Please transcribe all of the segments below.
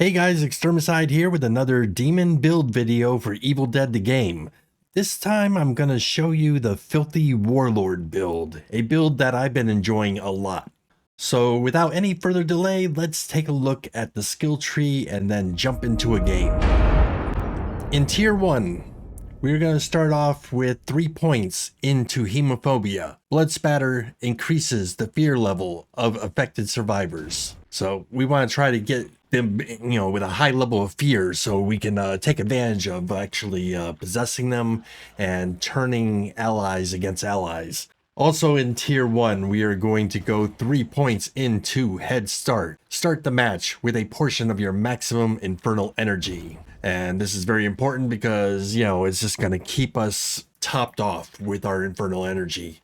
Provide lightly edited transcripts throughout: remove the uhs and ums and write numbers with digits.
Hey guys, EXTERMICIDE here with another demon build video for Evil Dead the game. This time I'm going to show you the Filthy Warlord build, a build that I've been enjoying a lot. So without any further delay, let's take a look at the skill tree and then jump into a game. In Tier 1, we're going to start off with 3 points into Hemophobia. Blood spatter increases the fear level of affected survivors. So we want to try to get them, with a high level of fear so we can take advantage of actually possessing them and turning allies against allies. Also in Tier 1, we are going to go 3 points into Head Start. Start the match with a portion of your maximum infernal energy. And this is very important because, it's just going to keep us topped off with our infernal energy.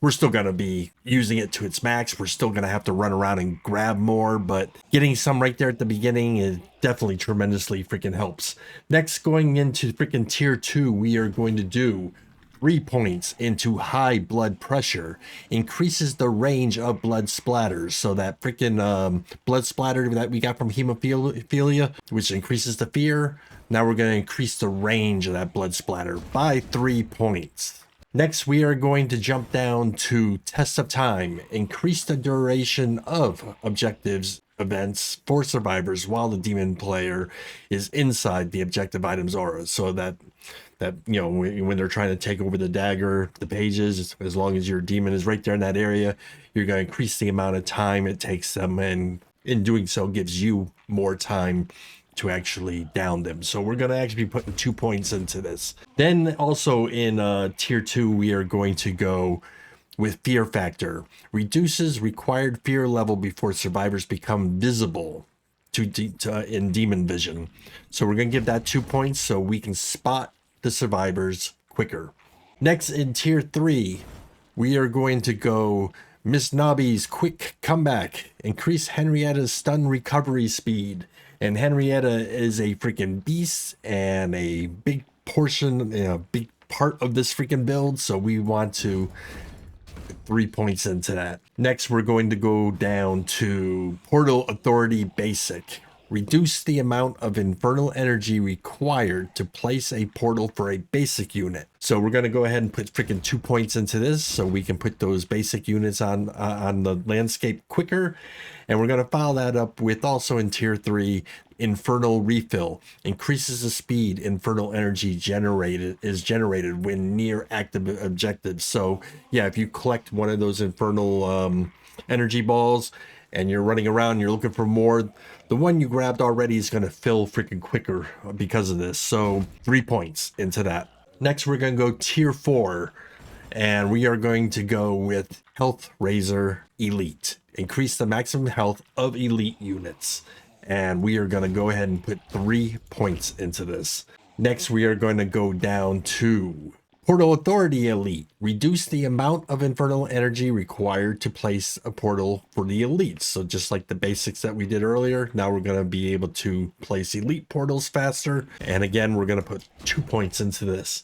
We're still going to be using it to its max. We're still going to have to run around and grab more, but getting some right there at the beginning is definitely tremendously freaking helps. Next, going into freaking Tier 2, we are going to do 3 points into high blood pressure. Increases the range of blood splatters. So that freaking blood splatter that we got from hemophilia, which increases the fear. Now we're going to increase the range of that blood splatter by 3 points. Next, we are going to jump down to Test of Time. Increase the duration of objectives events for survivors while the demon player is inside the objective item's aura, so that when they're trying to take over the dagger, the pages, as long as your demon is right there in that area, you're going to increase the amount of time it takes them, and in doing so gives you more time to actually down them. So we're going to actually be putting 2 points into this. Then also in Tier 2, we are going to go with Fear Factor. Reduces required fear level before survivors become visible in demon vision. So we're going to give that 2 points so we can spot the survivors quicker. Next, in Tier 3, we are going to go Miss Nobby's Quick Comeback. Increase Henrietta's stun recovery speed. And Henrietta is a freaking beast and a big portion, big part of this freaking build. So we want to put 3 points into that. Next, we're going to go down to Portal Authority Basic. Reduce the amount of infernal energy required to place a portal for a basic unit. So we're going to go ahead and put freaking 2 points into this so we can put those basic units on the landscape quicker. And we're going to follow that up with also in Tier 3, Infernal Refill. Increases the speed infernal energy is generated when near active objectives. So yeah, if you collect one of those infernal energy balls and you're running around, you're looking for more, the one you grabbed already is going to fill freaking quicker because of this. So 3 points into that. Next, we're going to go Tier 4, and we are going to go with Health Razor Elite. Increase the maximum health of elite units. And we are going to go ahead and put 3 points into this. Next, we are going to go down to Portal Authority Elite. Reduce the amount of infernal energy required to place a portal for the elites. So just like the basics that we did earlier, now we're going to be able to place elite portals faster. And again, we're going to put 2 points into this.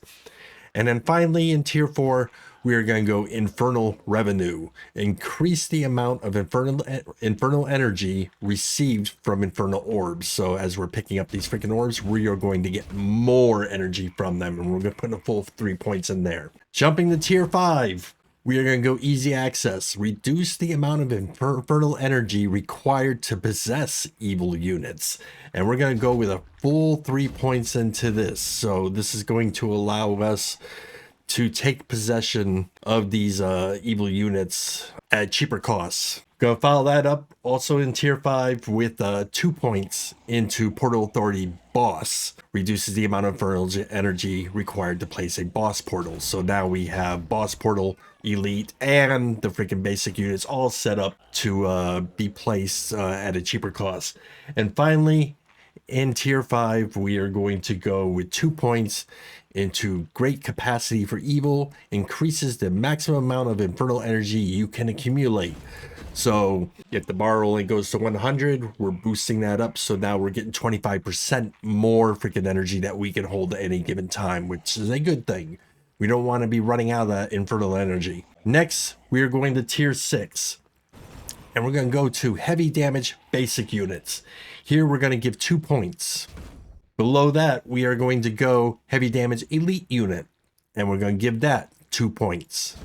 And then finally in Tier 4, we are going to go Infernal Revenue. Increase the amount of infernal energy received from infernal orbs. So as we're picking up these freaking orbs, we are going to get more energy from them, and we're going to put a full 3 points in there. Jumping to Tier 5, we are going to go Easy Access. Reduce the amount of infernal energy required to possess evil units. And we're going to go with a full 3 points into this. So this is going to allow us to take possession of these evil units at cheaper costs. Gonna follow that up also in Tier 5 with 2 points into Portal Authority Boss. Reduces the amount of infernal energy required to place a boss portal. So now we have Boss Portal, Elite, and the freaking basic units all set up to be placed at a cheaper cost. And finally, in Tier 5, we are going to go with 2 points into Great Capacity for Evil. Increases the maximum amount of infernal energy you can accumulate. So if the bar only goes to 100, we're boosting that up. So now we're getting 25% more freaking energy that we can hold at any given time, which is a good thing. We don't want to be running out of that infernal energy. Next, we are going to Tier 6. And we're going to go to Heavy Damage Basic Units. Here we're going to give 2 points. Below that, we are going to go heavy damage elite unit, and we're going to give that 2 points.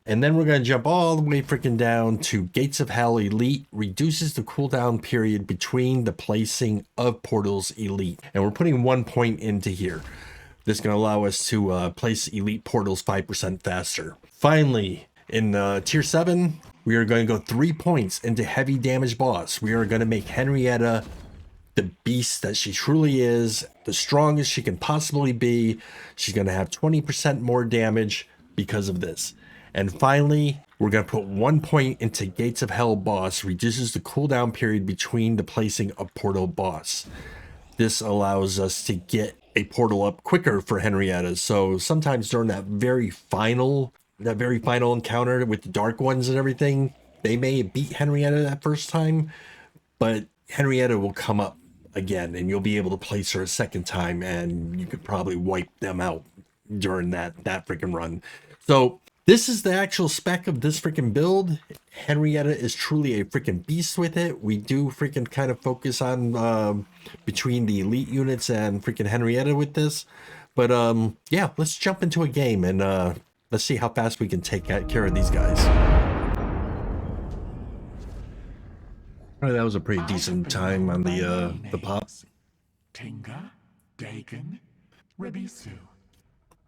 And then we're going to jump all the way freaking down to Gates of Hell Elite, reduces the cooldown period between the placing of portals elite. And we're putting 1 point into here. This is going to allow us to place elite portals 5% faster. Finally, in tier 7, we are going to go 3 points into heavy damage boss. We are going to make Henrietta the beast that she truly is, the strongest she can possibly be. She's going to have 20% more damage because of this. And finally, we're going to put 1 point into Gates of Hell boss, reduces the cooldown period between the placing of portal boss. This allows us to get a portal up quicker for Henrietta. So sometimes during that very final encounter with the dark ones and everything, they may beat Henrietta that first time, but Henrietta will come up again and you'll be able to place her a second time, and you could probably wipe them out during that freaking run. So this is the actual spec of this freaking build. Henrietta is truly a freaking beast with it. We do freaking kind of focus on between the elite units and freaking Henrietta with this. But yeah, let's jump into a game and let's see how fast we can take care of these guys. All right, that was a pretty decent time on the pop. Tinga, Dagon, Rebisu.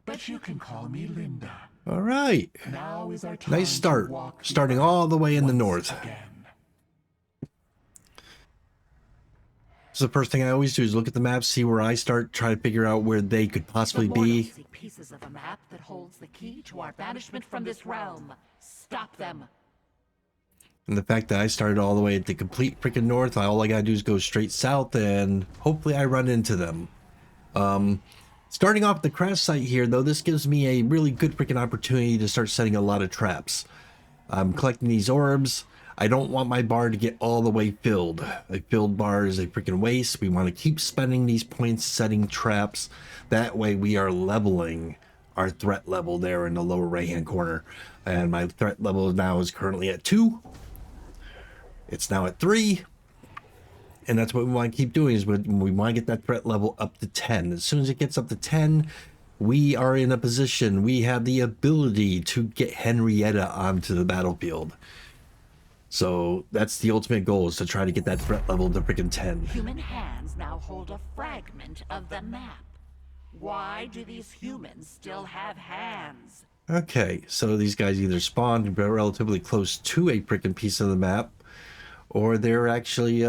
But you can call me Linda. All right. Now is our time. Nice start. Starting all the way in the north. Again. So the first thing I always do is look at the map, see where I start, try to figure out where they could possibly be. Seek pieces of a map that holds the key to our banishment from this realm. Stop them. And the fact that I started all the way at the complete freaking north, all I gotta do is go straight south and hopefully I run into them. Starting off the crash site here, though, this gives me a really good freaking opportunity to start setting a lot of traps. I'm collecting these orbs. I don't want my bar to get all the way filled. A filled bar is a freaking waste. We want to keep spending these points setting traps. That way we are leveling our threat level there in the lower right hand corner. And my threat level now is currently at 2. It's now at 3. And that's what we want to keep doing, is we want to get that threat level up to 10. As soon as it gets up to 10, we are in a position, we have the ability to get Henrietta onto the battlefield. So that's the ultimate goal, is to try to get that threat level to freaking 10. Human hands now hold a fragment of the map. Why do these humans still have hands? Okay, so these guys either spawned relatively close to a freaking piece of the map, or they're actually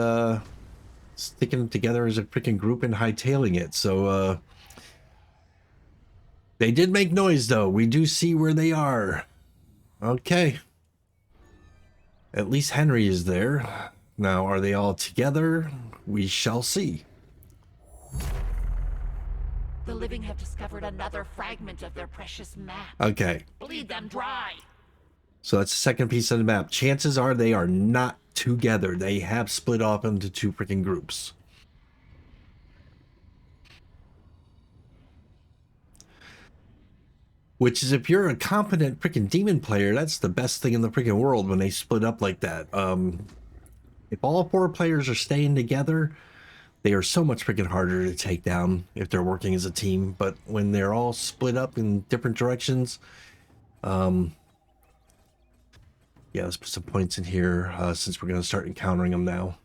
sticking them together as a freaking group and hightailing it. So they did make noise, though. We do see where they are. Okay. At least Henry is there. Now, are they all together? We shall see. The living have discovered another fragment of their precious map. Okay. Bleed them dry. So that's the second piece of the map. Chances are they are not together. They have split off into 2 freaking groups. Which is, if you're a competent freaking demon player, that's the best thing in the freaking world when they split up like that. If all 4 players are staying together, they are so much freaking harder to take down if they're working as a team. But when they're all split up in different directions, yeah, let's put some points in here since we're going to start encountering them now.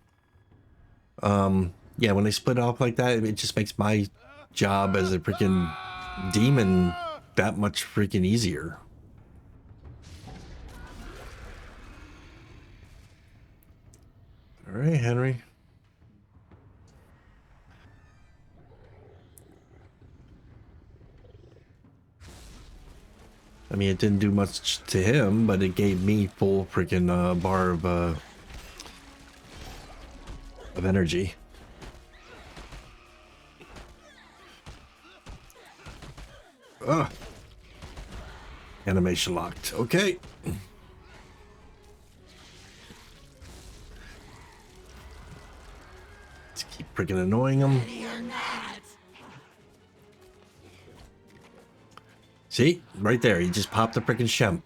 Yeah, when they split off like that, it just makes my job as a freaking demon that much freaking easier. All right, Henry. I mean, it didn't do much to him, but it gave me full freaking bar of energy. Ugh. Animation locked. Okay. Let's keep freaking annoying him. See? Right there. He just popped the freaking Shemp.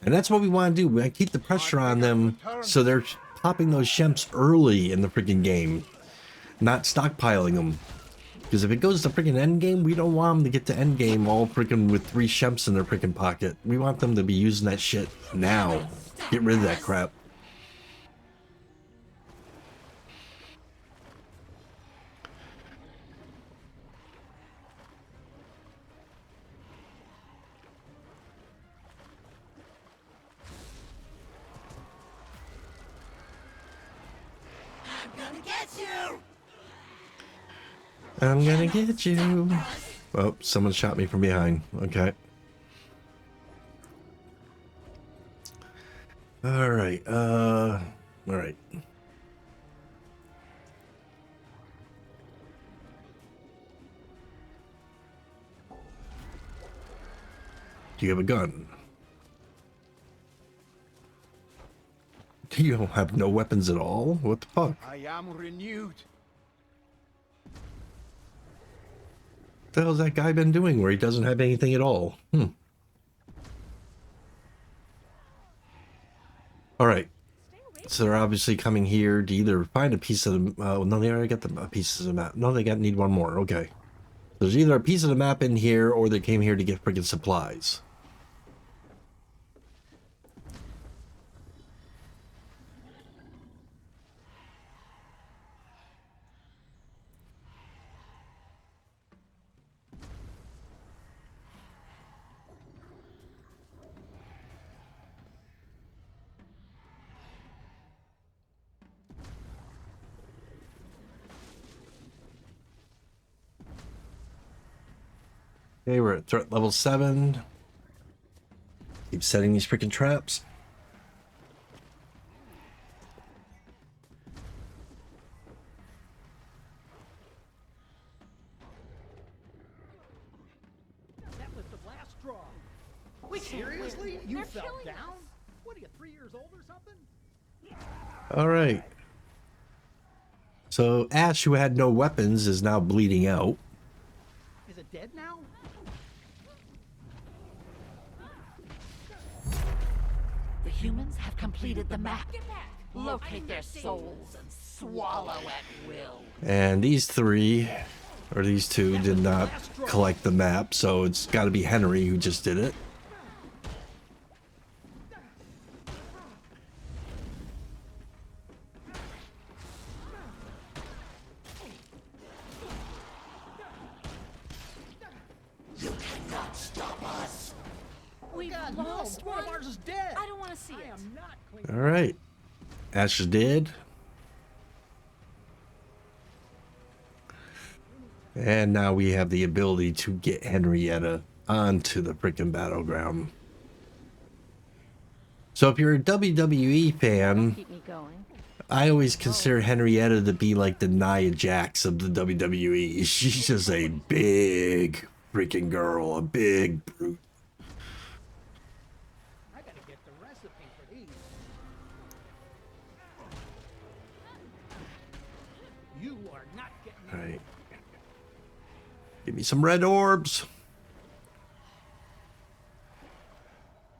And that's what we want to do. We want to keep the pressure on them so they're popping those Shemps early in the freaking game. not stockpiling them. Because if it goes to freaking endgame, we don't want them to get to endgame all freaking with 3 shemps in their freaking pocket. We want them to be using that shit now. Get rid of that crap. I'm gonna get you. Oh, someone shot me from behind. Okay. Alright, alright. Do you have a gun? Do you have no weapons at all? What the fuck? I am renewed. What the hell's that guy been doing where he doesn't have anything at all? Alright. So they're obviously coming here to either find a piece of the... no, they already got the pieces of the map. No, they need one more. Okay. There's either a piece of the map in here or they came here to get freaking supplies. Okay, we're at threat level 7. Keep setting these freaking traps. That was the last straw. Wait, seriously? You fell down? What are you, 3 years old or something? All right. So Ash, who had no weapons, is now bleeding out. Is it dead now? The humans have completed the map. Locate their souls and swallow at will. And these 3, or these 2, did not collect the map, so it's got to be Henry who just did it. You cannot stop us. We've God, lost no, one one. of ours is dead. I don't want to see I it. am not clean. All right. Ash is dead. And now we have the ability to get Henrietta onto the freaking battleground. So if you're a WWE fan, Keep me going. I always consider Henrietta to be like the Nia Jax of the WWE. She's just a big freaking girl, a big brute. I gotta get the recipe for these. You are not getting All right. Give me some red orbs.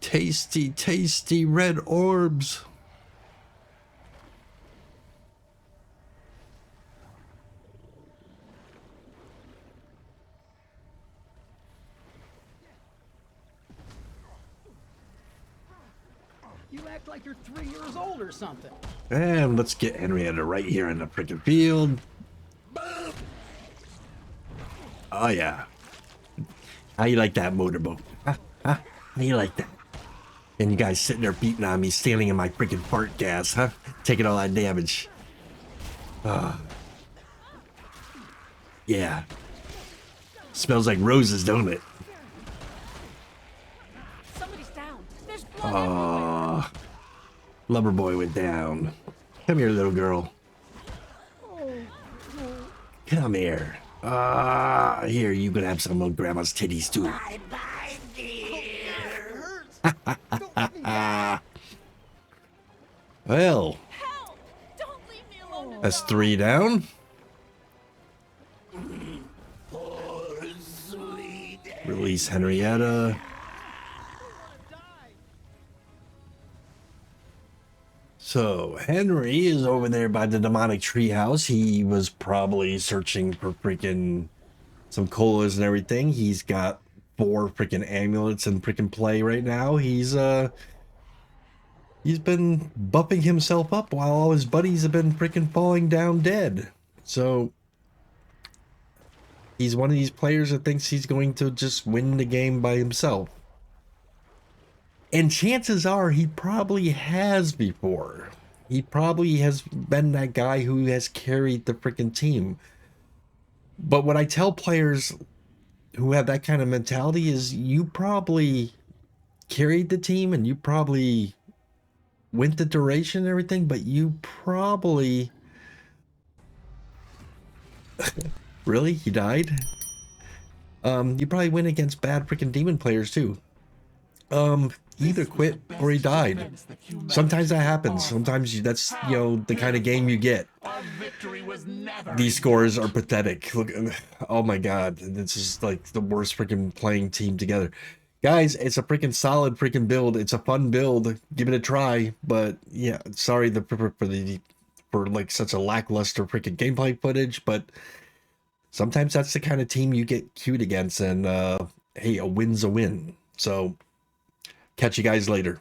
Tasty, tasty red orbs. You act like you're 3 years old or something. And let's get Henrietta right here in the freaking field. Oh yeah. How you like that, motorboat? Huh? Huh? How you like that? And you guys sitting there beating on me, standing in my freaking fart gas, huh? Taking all that damage. Yeah. Smells like roses, don't it? Somebody's down. There's blood everywhere. Loverboy went down. Come here, little girl. Come here. Here, you can have some of Grandma's titties too. Bye-bye, dear. Well, Help! Don't leave me alone. that's 3 down. Release Henrietta. So Henry is over there by the demonic treehouse. He was probably searching for freaking some colas and everything. He's got 4 freaking amulets in freaking play right now. He's been buffing himself up while all his buddies have been freaking falling down dead. So he's one of these players that thinks he's going to just win the game by himself. And chances are he probably has before. He probably has been that guy who has carried the freaking team. But what I tell players who have that kind of mentality is you probably carried the team and you probably went the duration and everything, but you probably... Really? He died? You probably went against bad freaking demon players too. He either quit or he died. Sometimes that happens. Sometimes that's, you know, the kind of game you get. These scores are pathetic. Look, oh my god, this is like the worst freaking playing team together. Guys, it's a freaking solid freaking build. It's a fun build. Give it a try. But yeah, sorry for like such a lackluster freaking gameplay footage, but sometimes that's the kind of team you get queued against, and hey, a win's a win. So catch you guys later.